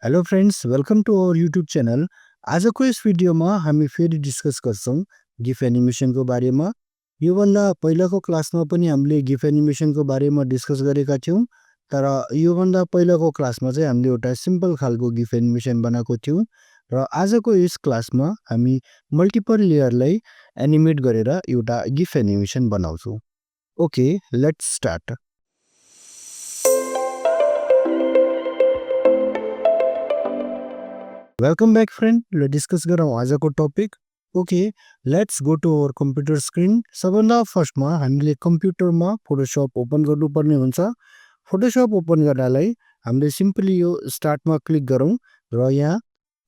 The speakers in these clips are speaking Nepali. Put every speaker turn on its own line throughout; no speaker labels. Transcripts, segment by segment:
Hello friends, welcome to our YouTube channel. आजको यस भिडियोमा हामी फेरि डिस्कस गर्छौँ गिफ एनिमेसनको बारेमा। योभन्दा पहिलाको क्लासमा पनि हामीले गिफ एनिमेसनको बारेमा डिस्कस गरेका थियौँ। तर योभन्दा पहिलाको क्लासमा चाहिँ हामीले एउटा सिम्पल खालको गिफ एनिमेसन बनाएको थियौँ। र आजको यस क्लासमा हामी मल्टिपल लेयरलाई एनिमेट गरेर एउटा गिफ एनिमेसन बनाउँछौँ। Okay, let's start. Welcome back friend, ले डिस्कस गरौँ आजको topic. Okay, let's go to our computer screen. सबभन्दा फर्स्टमा हामीले कम्प्युटरमा फोटोशप ओपन गर्नुपर्ने हुन्छ। फोटोशप ओपन गर्नलाई हामीले सिम्पली यो स्टार्टमा क्लिक गरौँ र यहाँ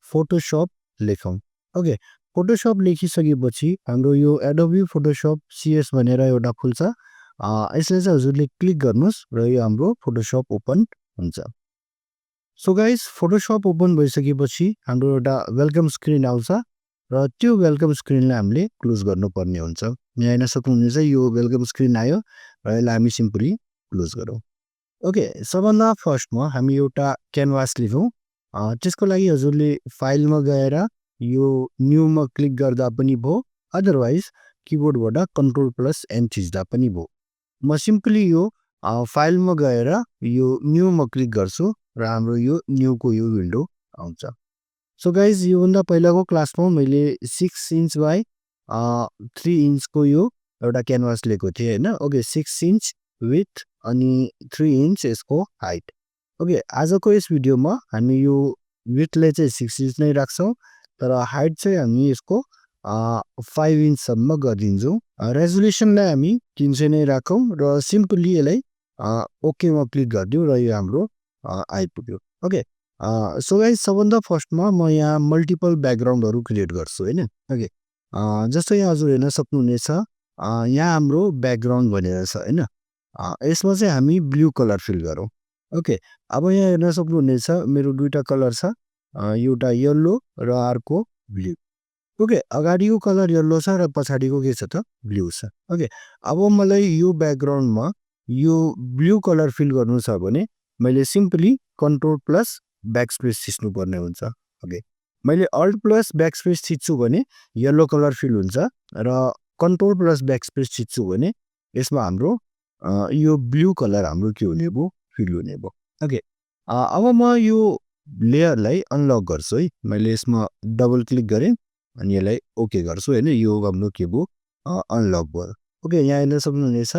फोटोशप लेखौँ। ओके, फोटोशप लेखिसकेपछि हाम्रो यो एडोबी फोटोशप CS भनेर एउटा खुल्छ। यसलाई चाहिँ हजुरले क्लिक गर्नुहोस् र यो हाम्रो फोटोशप ओपन हुन्छ। सो गाइस, फोटोशप ओपन भइसकेपछि हाम्रो एउटा वेलकम स्क्रिन आउँछ र त्यो वेलकम स्क्रिनलाई हामीले क्लोज गर्नुपर्ने हुन्छ। यहाँ हेर्न सक्नुहुनेछ, यो वेलकम स्क्रिन आयो र यसलाई हामी सिम्पली क्लोज गरौँ। ओके, सबभन्दा फर्स्टमा हामी एउटा क्यानभास लिखौँ। त्यसको लागि हजुरले फाइलमा गएर यो न्यूमा क्लिक गर्दा पनि भयो, अदरवाइज किबोर्डबाट Ctrl+N थिच्दा पनि भयो। म सिम्पली यो फाइलमा गएर यो न्यूमा क्लिक गर्छु र हाम्रो यो न्यूको यो विन्डो आउँछ। सो गाइज, योभन्दा पहिलाको क्लासमा मैले 6 इन्च बाई 3 इन्चको यो एउटा क्यानभास लिएको थिएँ होइन। ओके, 6 इन्च विथ अनि 3 इन्च यसको हाइट। ओके, आजको यस भिडियोमा हामी यो विथलाई चाहिँ 6 इन्च नै राख्छौँ, तर हाइट चाहिँ हामी यसको 5 इन्चसम्म गरिदिन्छौँ। रेजोल्युसनलाई हामी 300 नै राखौँ र सिम्पली यसलाई ओकेमा क्लिक गरिदिउँ र यो हाम्रो आइपुग्यो। ओके, सो गाइज, सबभन्दा फर्स्टमा म यहाँ मल्टिपल ब्याकग्राउन्डहरू क्रिएट गर्छु होइन। ओके, जस्तो यहाँ हजुर हेर्न सक्नुहुनेछ, यहाँ हाम्रो ब्याकग्राउन्ड भनेर छ होइन। यसमा चाहिँ हामी ब्लू कलर फिल गरौँ। ओके, अब यहाँ हेर्न सक्नुहुनेछ मेरो दुईवटा कलर छ, एउटा येल्लो र अर्को ब्लू। ओके, अगाडिको कलर येल्लो छ र पछाडिको के छ त ब्लू छ। ओके, अब मलाई यो ब्याकग्राउन्डमा यो ब्लू कलर फिल गर्नु छ भने मैले सिम्पली Ctrl+Backspace थिच्नुपर्ने हुन्छ। ओके, मैले Alt+Backspace थिच्छु भने येल्लो कलर फिल हुन्छ र Ctrl+Backspace थिच्छु भने यसमा हाम्रो यो ब्लू कलर हाम्रो के हुने भयो, फिल हुने भयो। ओके, अब म यो लेयरलाई अनलक गर्छु है। मैले यसमा डबल क्लिक गरेँ अनि यसलाई ओके गर्छु होइन। यो हाम्रो के भयो, अनलक भयो। ओके, यहाँ हेर्न सक्नुहुनेछ,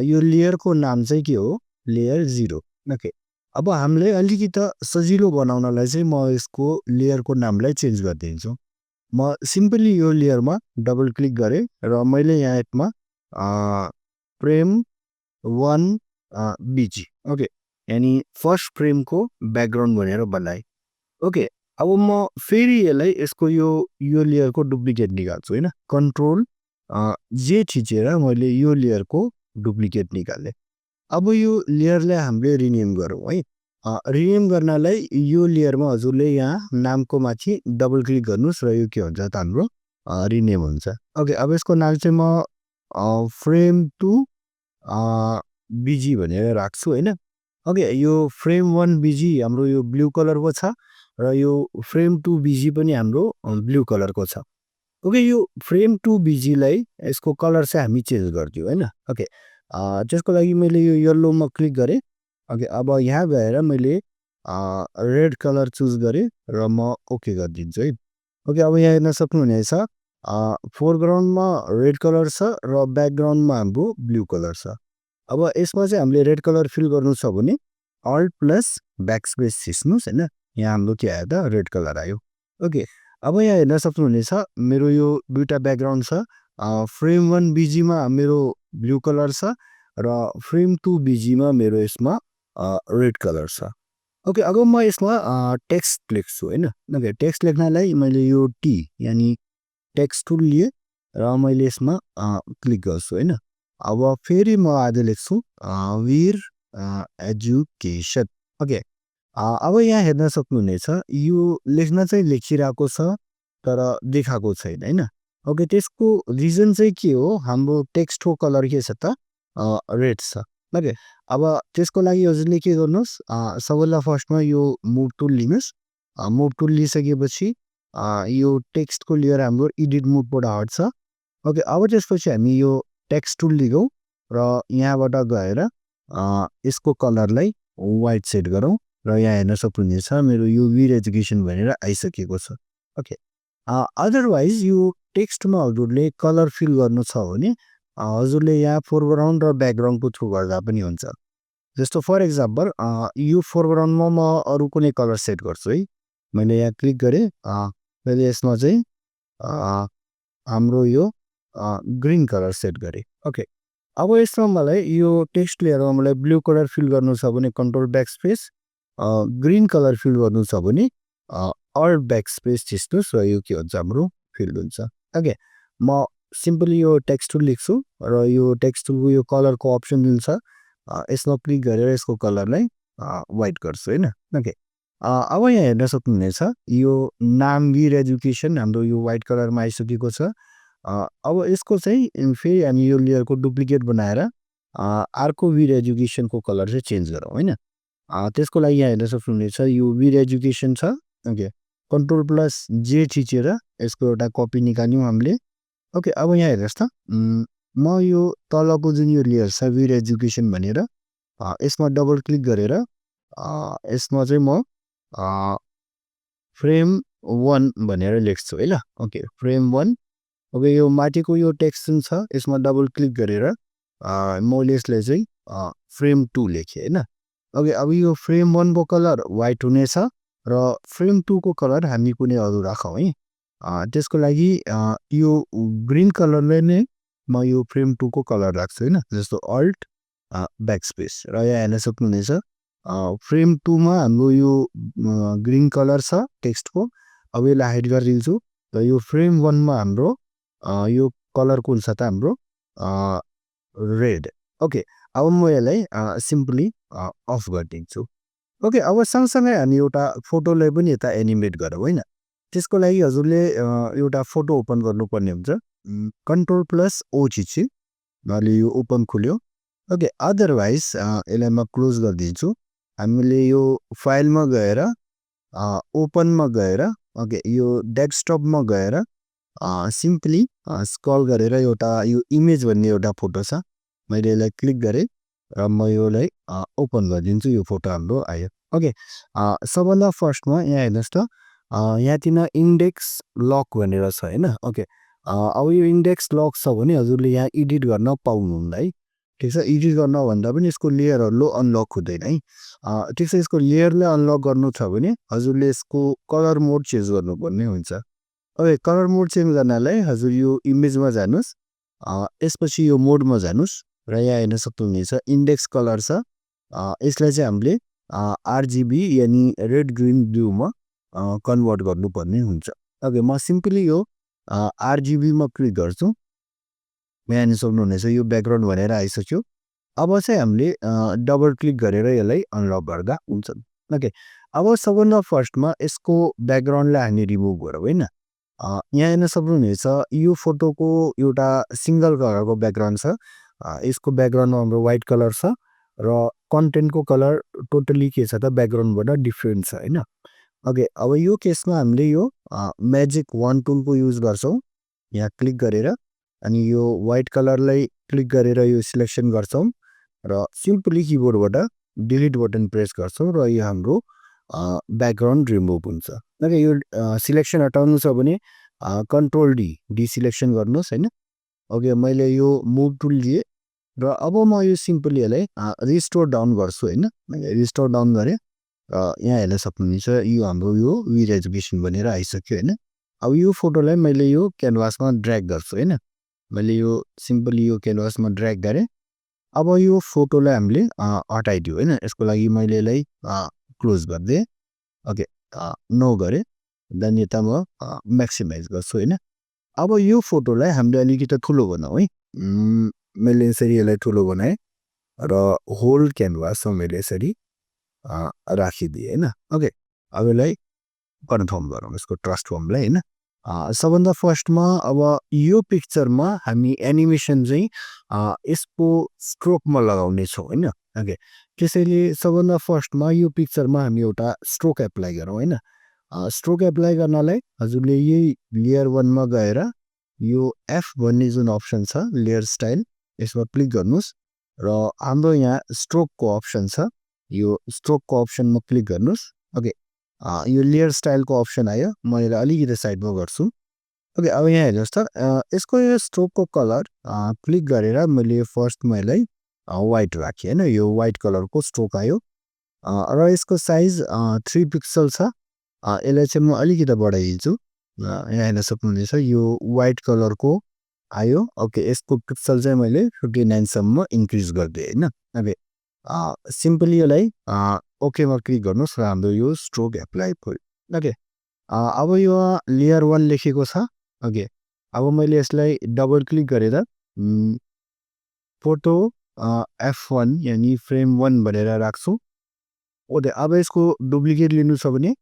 यो लेयरको नाम चाहिँ के हो, लेयर 0। ओके, अब हामीले अलिकति सजिलो बनाउनलाई चाहिँ म यसको लेयरको नामलाई चेन्ज गरिदिन्छु। म सिम्पली यो लेयरमा डबल क्लिक गरेँ र मैले यहाँ यसमा फ्रेम 1 BG, ओके, यानी फर्स्ट फ्रेमको ब्याकग्राउन्ड भनेर बनाएँ। ओके, अब म फेरि यसलाई यसको यो लेयरको डुप्लिकेट निकाल्छु होइन। Ctrl जे थिचेर मैले यो लेयरको डुप्लिकेट निकालेँ। अब यो लेयरलाई हामीले रिनेम गरौँ है। रिनेम गर्नलाई यो लेयरमा हजुरले यहाँ नामको माथि डबल क्लिक गर्नुहोस् र यो के हुन्छ त हाम्रो रिनेम हुन्छ। ओके, अब यसको नाम चाहिँ म फ्रेम 2 BG भनेर राख्छु होइन। ओके, यो फ्रेम 1 BG हाम्रो यो ब्लू कलरको छ र यो फ्रेम 2 BG पनि हाम्रो ब्लू कलरको छ। ओके, यो फ्रेम 2 BG लाई यसको कलर चाहिँ हामी चेन्ज गरिदिउँ होइन। ओके, त्यसको लागि मैले यो येल्लोमा क्लिक गरेँ। ओके, अब यहाँ गएर मैले रेड कलर चुज गरेँ र म ओके गरिदिन्छु है। ओके, अब यहाँ हेर्न सक्नुहुनेछ, फोरग्राउन्डमा रेड कलर छ र ब्याकग्राउन्डमा हाम्रो ब्लू कलर छ। अब यसमा चाहिँ हामीले रेड कलर फिल गर्नु छ भने Alt+Backspace थिच्नुहोस् होइन। यहाँ हाम्रो के आयो त, रेड कलर आयो। ओके, अब यहाँ हेर्न सक्नुहुनेछ मेरो यो दुईवटा ब्याकग्राउन्ड छ। फ्रेम 1 BG मा मेरो ब्लू कलर छ र फ्रेम 2 BG मा मेरो यसमा रेड कलर छ। ओके, अब म यसमा टेक्स्ट लेख्छु होइन। ओके, टेक्स्ट लेख्नलाई मैले यो टी यानी टेक्स्ट टुल लिएँ र मैले यसमा क्लिक गर्छु होइन। अब फेरि म आज लेख्छु वीर एजुकेसन। ओके, अब यहाँ हेर्न सक्नुहुनेछ यो लेख्न चाहिँ लेखिरहेको छ तर देखाएको छैन होइन। ओके, त्यसको रिजन चाहिँ के हो, हाम्रो टेक्स्टको कलर के छ त रेड छ। ओके, अब त्यसको लागि हजुरले के गर्नुहोस् सबैभन्दा फर्स्टमा यो मुभ टुल लिनुहोस् मुभ टुल लिइसकेपछि यो टेक्स्टको लेयर हाम्रो एडिट मोडबाट हट्छ ओके अब त्यसपछि हामी यो टेक्स्ट टुल लिगौँ र यहाँबाट गएर यसको कलरलाई वाइट सेट गरौँ र यहाँ हेर्न सक्नुहुनेछ मेरो यो वीर एजुकेसन भनेर आइसकेको छ ओके अदरवाइज यो टेक्स्टमा हजुरले कलर फिल गर्नु छ भने हजुरले यहाँ फोरग्राउन्ड र ब्याकग्राउन्डको थ्रु गर्दा पनि हुन्छ जस्तो फर एक्जाम्पल यो फोरग्राउन्डमा म अरू कुनै कलर सेट गर्छु है मैले यहाँ क्लिक गरेँ मैले यसमा चाहिँ हाम्रो यो ग्रीन कलर सेट गरेँ ओके अब यसमा मलाई यो टेक्स्ट लेयरमा मलाई ब्लू कलर फिल गर्नु छ भने control backspace green colour fill गर्नु छ भने अल्ट ब्याक स्पेस थिच्नुहोस् र यो के हुन्छ हाम्रो फिल हुन्छ ओके म सिम्पली यो टेक्स्ट टुल लेख्छु र यो टेक्स्ट टुलको यो कलरको अप्सन दिन्छ यसमा क्लिक गरेर यसको कलरलाई वाइट गर्छु हैन ओके अब यहाँ हेर्न सक्नुहुनेछ यो नाम वीर एजुकेसन हाम्रो यो वाइट कलरमा आइसकेको छ अब यसको चाहिँ फेरि हामी यो लेयरको डुप्लिकेट बनाएर अर्को वीर एजुकेसनको कलर चाहिँ चेन्ज गरौँ हैन त्यसको लागि यहाँ हेर्न सक्नुहुनेछ यो वीर एजुकेसन छ ओके कन्ट्रोल प्लस जे थिचेर यसको एउटा कपी निकाल्यौँ हामीले ओके अब यहाँ हेर्नुहोस् त म यो तलको जुन यो लेयर छ वीर एजुकेसन भनेर यसमा डबल क्लिक गरेर यसमा चाहिँ म फ्रेम 1 भनेर लेख्छु है ल ओके फ्रेम 1 ओके यो माथिको यो टेक्स्ट जुन छ यसमा डबल क्लिक गरेर मैले यसलाई चाहिँ फ्रेम 2 लेखेँ हैन ओके अब यो फ्रेम 1 को कलर वाइट हुनेछ र फ्रेम 2 को कलर हामी कुनै अरू राखौँ है त्यसको लागि यो ग्रीन कलरले नै म यो फ्रेम 2 को कलर राख्छु हैन जस्तो अल्ट ब्याक स्पेस र यहाँ हेर्न सक्नुहुनेछ फ्रेम 2 मा हाम्रो यो ग्रीन कलर छ टेक्स्टको अब यसलाई हाइड गरिदिन्छु र यो फ्रेम 1 मा हाम्रो यो कलर कुन छ त हाम्रो रेड ओके अब म यसलाई सिम्पली अफ गरिदिन्छु ओके अब सँगसँगै हामी एउटा फोटोलाई पनि यता एनिमेट गरौँ हैन त्यसको लागि हजुरले एउटा फोटो ओपन गर्नुपर्ने हुन्छ कन्ट्रोल प्लस ओ थिच्छु मैले यो ओपन खुल्यो ओके अदरवाइज यसलाई म क्लोज गरिदिन्छु हामीले यो फाइलमा गएर ओपनमा गएर ओके यो डेस्कटपमा गएर सिम्पली स्क्रल गरेर एउटा यो इमेज भन्ने एउटा फोटो छ मैले यसलाई क्लिक गरेँ र म योलाई ओपन गरिदिन्छु यो फोटो हाम्रो आयो ओके सबभन्दा फर्स्टमा यहाँ हेर्नुहोस् त यहाँ तिन इन्डेक्स लक भनेर छ हैन ओके अब यो इन्डेक्स लक छ भने हजुरले यहाँ एडिट गर्न पाउनुहुन्न है ठिक छ एडिट गर्न भन्दा पनि यसको लेयरहरु अनलक हुँदैन है ठिक छ यसको लेयरलाई अनलक गर्नु छ भने हजुरले यसको कलर मोड चेन्ज गर्नुपर्ने हुन्छ ओके कलर मोड चेन्ज गर्नलाई हजुर यो इमेजमा जानुस् यसपछि यो मोडमा जानुस् र यहाँ हेर्न सक्नुहुनेछ इन्डेक्स कलर छ यसलाई चाहिँ हामीले आरजीबी यानी रेड ग्रीन ब्लूमा कन्भर्ट गर्नुपर्ने हुन्छ ओके म सिम्पली यो आरजीबी मा क्लिक गर्छु यहाँ हेर्न सक्नुहुनेछ यो ब्याकग्राउन्ड भनेर आइसक्यो अब चाहिँ हामीले डबल क्लिक गरेर यसलाई अनलक गर्दा हुन्छ ओके अब सबभन्दा फर्स्टमा यसको ब्याकग्राउन्डलाई हामी रिमुभ गरौँ हैन यहाँ हेर्न सक्नुहुनेछ यो फोटोको एउटा सिंगल कलरको ब्याकग्राउन्ड छ यसको ब्याकग्राउन्डमा हाम्रो व्हाइट कलर छ र कन्टेन्टको कलर टोटली के छ त ब्याकग्राउन्डबाट डिफरेन्ट छ हैन ओके अब यो केसमा हामीले यो म्याजिक 1 टुलको युज गर्छौं यहाँ क्लिक गरेर अनि यो व्हाइट कलरलाई क्लिक गरेर यो सिलेक्सन गर्छौं र सिम्पली किबोर्डबाट डिलिट बटन प्रेस गर्छौं र यो हाम्रो ब्याकग्राउन्ड रिमुभ हुन्छ ओके यो सिलेक्सन हटाउनु छ भने कन्ट्रोल डी डिसिलेक्सन गर्नुस् हैन ओके मैले यो मुभ टुल लिए र अब म यो सिम्पली यसलाई रिस्टोर डाउन गर्छु हैन मैले रिस्टोर डाउन गरे यहाँ हेर्न सक्नुहुन्छ यो हाम्रो यो वीर एजुकेसन भनेर आइसक्यो हैन अब यो फोटोलाई मैले यो क्यानभासमा ड्र्याग गर्छु हैन मैले यो सिम्पली यो क्यानभासमा ड्र्याग गरे अब यो फोटोलाई हामीले हटाइदियो हैन यसको लागि मैले यसलाई क्लोज गर्दै ओके नो गरे देन यता म म्याक्सिमाइज गर्छु हैन अब यो फोटोलाई हामीले अलिकति ठुलो बनाऊ है मैले यसरी यसलाई ठुलो बनाए र होल क्यानभासमा मैले यसरी राखिदिए हैन ओके अब यसलाई कन्फर्म गरौँ यसको ट्रान्सफर्मलाई हैन सबभन्दा फर्स्टमा अब यो पिक्चरमा हामी एनिमेसन चाहिँ यसको स्ट्रोकमा लगाउने छौं हैन ओके त्यसैले सबभन्दा फर्स्टमा यो पिक्चरमा हामी एउटा स्ट्रोक एप्लाई गरौँ हैन स्ट्रोक एप्लाई गर्नलाई हजुरले यही लेयर 1 मा गएर यो एफ भन्ने जुन अप्सन छ लेयर स्टाइल यसमा क्लिक गर्नुस् र हाम्रो यहाँ स्ट्रोकको अप्सन छ यो स्ट्रोकको अप्सनमा क्लिक गर्नुस् ओके यो लेयर स्टाइलको अप्सन आयो म यसलाई अलिकति साइडमा गर्छु ओके अब यहाँ हेर्नुहोस् त यसको यो स्ट्रोकको कलर क्लिक गरेर मैले फर्स्टमा यसलाई व्हाइट राखेँ हैन यो व्हाइट कलरको स्ट्रोक आयो र यसको साइज 3 पिक्सल छ यसलाई चाहिँ म अलिकति बढाइदिन्छु यहाँ हेर्न सक्नुहुनेछ यो व्हाइट कलरको आयो ओके यसको पिक्सल चाहिँ मैले 59 सम्म इन्क्रिज गरिदिएँ हैन ओके सिम्पली यसलाई ओकेमा क्लिक गर्नुहोस् र हाम्रो यो स्ट्रोक एप्लाई भयो ओके अब यो लेयर 1 लेखेको छ ओके अब मैले यसलाई डबल क्लिक गरेर फोटो F1 यानी फ्रेम 1 भनेर राख्छु ओके अब यसको डुप्लिकेट लिनु छ भने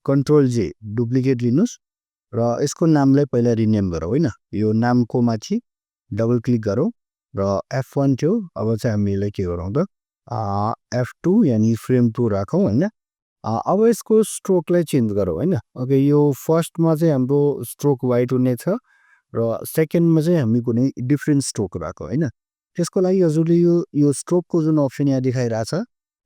कन्ट्रोल जे डुप्लिकेट लिनुस् र यसको नामलाई पहिला रिनेम गरौँ हैन यो नामको माथि डबल क्लिक गरौँ र F1 थियो अब चाहिँ हामी यसलाई के गरौँ त F2 यानी फ्रेम 2 राखौँ हैन अब यसको स्ट्रोकलाई चेन्ज गरौँ हैन ओके यो फर्स्टमा चाहिँ हाम्रो स्ट्रोक व्हाइट हुनेछ र सेकेन्डमा चाहिँ हामी कुनै डिफ्रेन्ट स्ट्रोक राखौँ हैन त्यसको लागि हजुरले यो स्ट्रोकको जुन अप्सन यहाँ देखाइरहेछ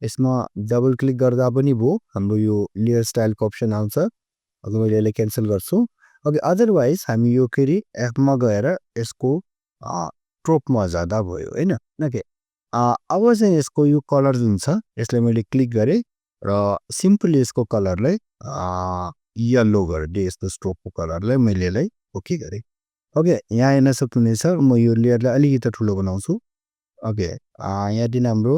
यसमा डबल क्लिक गर्दा पनि भयो हाम्रो यो लेयर स्टाइलको अप्सन आउँछ अब मैले यसलाई क्यान्सल गर्छु ओके अदरवाइज हामी यो फेरि एफमा गएर यसको स्ट्रोकमा जाँदा भयो हैन ओके अब चाहिँ यसको यो कलर जुन छ यसलाई मैले क्लिक गरेँ र सिम्पली यसको कलरलाई येलो गरिदिएँ यसको स्ट्रोकको कलरलाई मैले यसलाई ओके गरेँ ओके यहाँ हेर्न सक्नुहुनेछ म यो लेयरलाई अलिकति ठुलो बनाउँछु ओके यहाँदेखि हाम्रो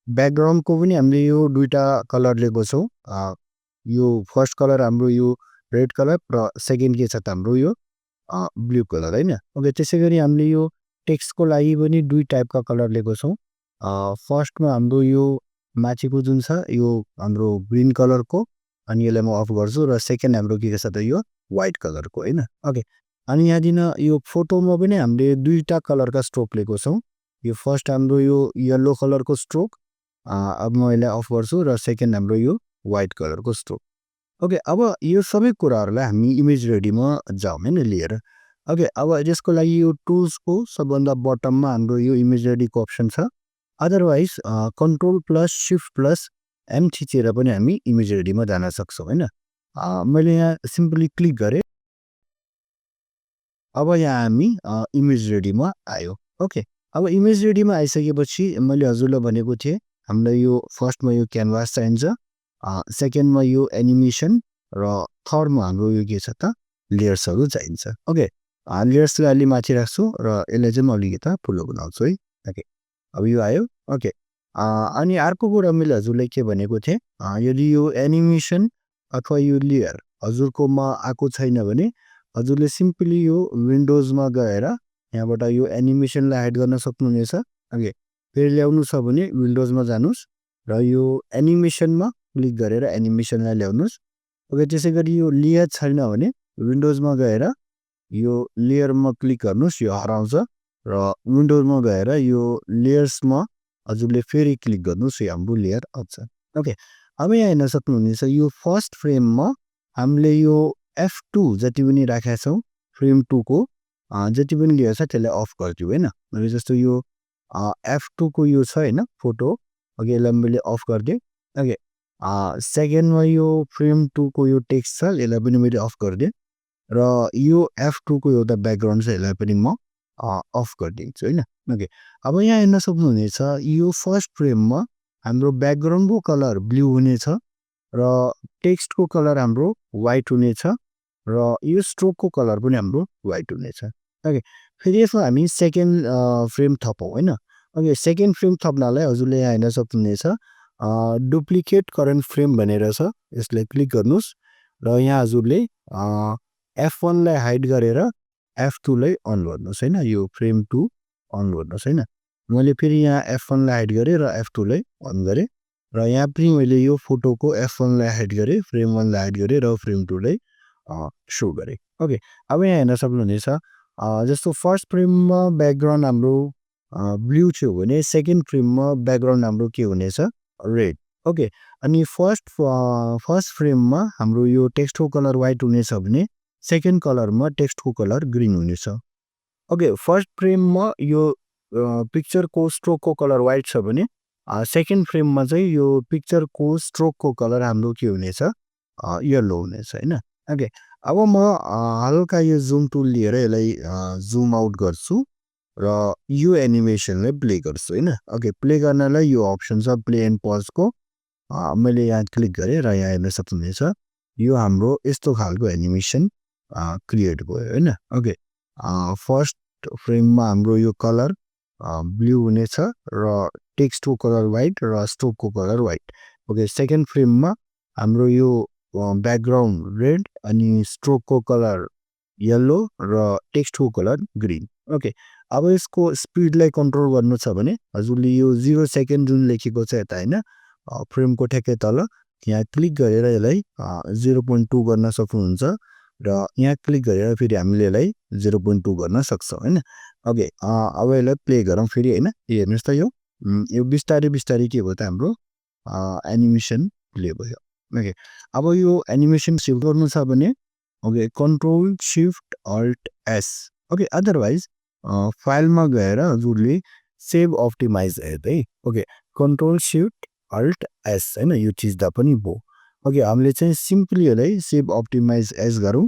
ब्याकग्राउन्डको पनि हामीले यो दुईटा कलर लिएको छौँ यो फर्स्ट कलर हाम्रो यो रेड कलर र सेकेन्ड के छ त हाम्रो यो ब्लू कलर हैन ओके त्यसै गरी हामीले यो टेक्स्टको लागि पनि दुई टाइपका कलर लिएको छौँ फर्स्टमा हाम्रो यो माथिको जुन छ यो हाम्रो ग्रीन कलरको अनि यसलाई म अफ गर्छु र सेकेन्ड हाम्रो के छ त यो व्हाइट कलरको हैन ओके अनि यहाँदेखि यो फोटोमा पनि हामीले दुईटा कलरका स्ट्रोक लिएको छौँ यो फर्स्ट हाम्रो यो येलो कलरको स्ट्रोक अब म यसलाई अफ गर्छु र सेकेन्ड हाम्रो यो व्हाइट कलरको स्ट्रोक ओके अब यो सबै कुराहरूलाई हामी इमेज रेडीमा जाउँ हैन लिएर ओके अब यसको लागि यो टुल्सको सबभन्दा बटममा हाम्रो यो इमेज रेडीको अप्सन छ otherwise control plus shift plus M थिचेर पनि हामी इमेज रेडीमा जान सक्छौँ हैन मैले यहाँ सिम्पली क्लिक गरेँ अब यहाँ हामी इमेज रेडीमा आयो ओके अब इमेज रेडीमा आइसकेपछि मैले हजुरलाई भनेको थिएँ हामीलाई यो फर्स्टमा यो क्यानभास चाहिन्छ सेकेन्डमा यो एनिमेसन र थर्डमा हाम्रो यो के छ त लेयर्सहरू चाहिन्छ ओके लेयर्सलाई अलि माथि राख्छु र यसलाई चाहिँ म अलिकति ठुलो बनाउँछु है ओके अब यो आयो ओके अनि अर्को कुरा मैले हजुरलाई के भनेको थिएँ यदि यो एनिमेसन अथवा यो लेयर हजुरकोमा आएको छैन भने हजुरले सिम्पली यो विन्डोजमा गएर यहाँबाट यो एनिमेसनलाई हाइड गर्न सक्नुहुनेछ ओके फेरि ल्याउनु छ भने विन्डोजमा जानुस् र यो एनिमेसनमा क्लिक गरेर एनिमेसनलाई ल्याउनुस् ओके त्यसै गरी यो लेयर छैन भने विन्डोजमा गएर यो लेयरमा क्लिक गर्नुस् यो हराउँछ र विन्डोजमा गएर यो लेयर्समा हजुरले फेरि क्लिक गर्नुस् यो हाम्रो लेयर आउँछ ओके अब यहाँ हेर्न सक्नुहुनेछ यो फर्स्ट फ्रेममा हामीले यो F2 जति पनि राखेका छौँ फ्रेम 2 को जति पनि लेयर छ त्यसलाई अफ गरिदिउँ हैन मैले जस्तो यो F2 को यो छ हैन फोटो ओके यसलाई मैले अफ गरिदिएँ ओके सेकेन्डमा यो फ्रेम 2 को यो टेक्स्ट छ यसलाई पनि मैले अफ गरिदिएँ र यो F2 को एउटा ब्याकग्राउन्ड छ यसलाई पनि म अफ गरिदिन्छु हैन ओके अब यहाँ हेर्न सक्नुहुनेछ यो फर्स्ट फ्रेममा हाम्रो ब्याकग्राउन्डको कलर ब्लू हुनेछ र टेक्स्टको कलर हाम्रो व्हाइट हुनेछ र यो स्ट्रोकको कलर पनि हाम्रो व्हाइट हुनेछ ओके फेरि यसमा हामी सेकेन्ड फ्रेम थपौँ हैन ओके सेकेन्ड फ्रेम थप्नलाई हजुरले यहाँ हेर्न सक्नुहुनेछ डुप्लिकेट करेन्ट फ्रेम भनेर छ यसलाई क्लिक गर्नुस् र यहाँ हजुरले F1 लाई हाइड गरेर F2 लाई अन गर्नुस् हैन यो फ्रेम 2 अन गर्नुस् हैन मैले फेरि यहाँ F1 लाई हाइड गरेँ र F2 लाई अन गरेँ र यहाँ पनि मैले यो फोटोको F1 लाई हाइड गरेँ फ्रेम 1 लाई हाइड गरेँ र फ्रेम 2 लाई शो गरेँ ओके अब यहाँ हेर्न सक्नुहुनेछ जस्तो फर्स्ट फ्रेममा ब्याकग्राउन्ड हाम्रो ब्लू थियो भने सेकेन्ड फ्रेममा ब्याकग्राउन्ड हाम्रो के हुनेछ रेड ओके अनि फर्स्ट फ्रेममा हाम्रो यो टेक्स्टको कलर व्हाइट हुनेछ भने सेकेन्ड कलरमा टेक्स्टको कलर ग्रीन हुनेछ ओके फर्स्ट फ्रेममा यो पिक्चरको स्ट्रोकको कलर व्हाइट छ भने सेकेन्ड फ्रेममा चाहिँ यो पिक्चरको स्ट्रोकको कलर हाम्रो के हुनेछ येलो हुनेछ हैन ओके अब म हल्का यो जुम टुल लिएर यसलाई जुम आउट गर्छु र यो एनिमेसनलाई प्ले गर्छु हैन ओके प्ले गर्नलाई यो अप्सन छ प्ले एन्ड पज को मैले यहाँ क्लिक गरेँ र यहाँ हेर्न सक्नुहुनेछ यो हाम्रो यस्तो खालको एनिमेसन क्रिएट भयो हैन ओके फर्स्ट फ्रेममा हाम्रो यो कलर ब्लू हुनेछ र टेक्स्टको कलर व्हाइट र स्ट्रोकको कलर व्हाइट ओके सेकेन्ड फ्रेममा हाम्रो यो ब्याकग्राउन्ड रेड अनि स्ट्रोकको कलर येलो र टेक्स्टको कलर ग्रीन ओके अब यसको स्पिडलाई कन्ट्रोल गर्नु छ भने हजुरले यो 0 सेकेन्ड जुन लेखेको छ यता हैन फ्रेमको ठ्याक्कै तल यहाँ क्लिक गरेर यसलाई 0.2 गर्न सक्नुहुन्छ र यहाँ क्लिक गरेर फेरि हामीले यसलाई 0.2 गर्न सक्छौं हैन ओके अब यसलाई प्ले गरौँ फेरि हैन हेर्नुस् त यो बिस्तारै बिस्तारै के भयो त हाम्रो एनिमेसन प्ले भयो ओके अब यो एनिमेसन सेभ गर्नु छ भने okay control shift alt S okay otherwise फाइलमा गएर हजुरले सेभ अप्टिमाइज हेर्दै okay control shift alt S हैन यो चिज्दा पनि भयो ओके हामीले चाहिँ सिम्पली यसलाई सेभ अप्टिमाइज एस गरौँ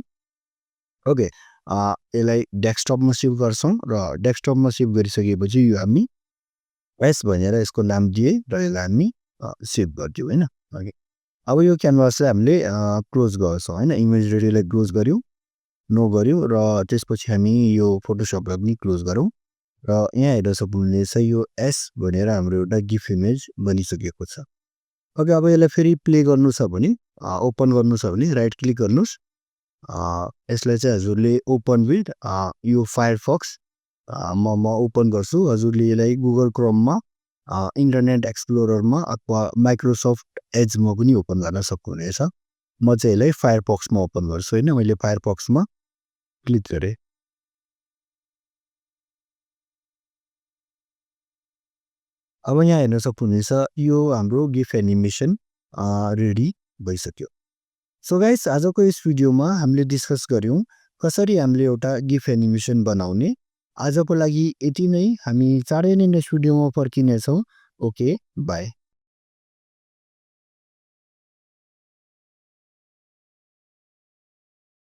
ओके यसलाई डेस्कटपमा सेभ गर्छौं र डेस्कटपमा सेभ गरिसकेपछि यो हामी एस भनेर यसको नाम दिए र यसलाई हामी सेभ गर्दियौ हैन ओके अब यो क्यानभासलाई हामीले क्लोज गर्छौं हैन इमेज रेडीलाई क्लोज गर्यौ नो गर्यौ र त्यसपछि हामी यो फोटोशपलाई पनि क्लोज गरौँ र यहाँ हेर्न सक्नुहुनेछ यो एस भनेर हाम्रो एउटा गिफ इमेज बनिसकेको छ ओके अब यसलाई फेरि प्ले गर्नु छ भने ओपन गर्नु छ भने राइट क्लिक गर्नुस् यसलाई चाहिँ हजुरले ओपन विथ यो फायरफक्स म ओपन गर्छु हजुरले यसलाई गुगल क्रोममा इन्टरनेट एक्सप्लोररमा अथवा माइक्रोसफ्ट एजमा पनि ओपन गर्न सक्नुहुनेछ म चाहिँ यसलाई फायरफक्समा ओपन गर्छु हैन मैले फायरफक्समा क्लिक गरेँ अब यहाँ हेर्न सक्नुहुनेछ यो हाम्रो गिफ एनिमेसन रेडी भइसक्यो सो गाइस आजको यस भिडियोमा हामीले डिस्कस गर्यौं कसरी हामीले एउटा गिफ एनिमेसन बनाउने आजको लागि यति नै हामी चाँडै नै नेक्स्ट भिडियोमा फर्किनेछौं ओके बाइ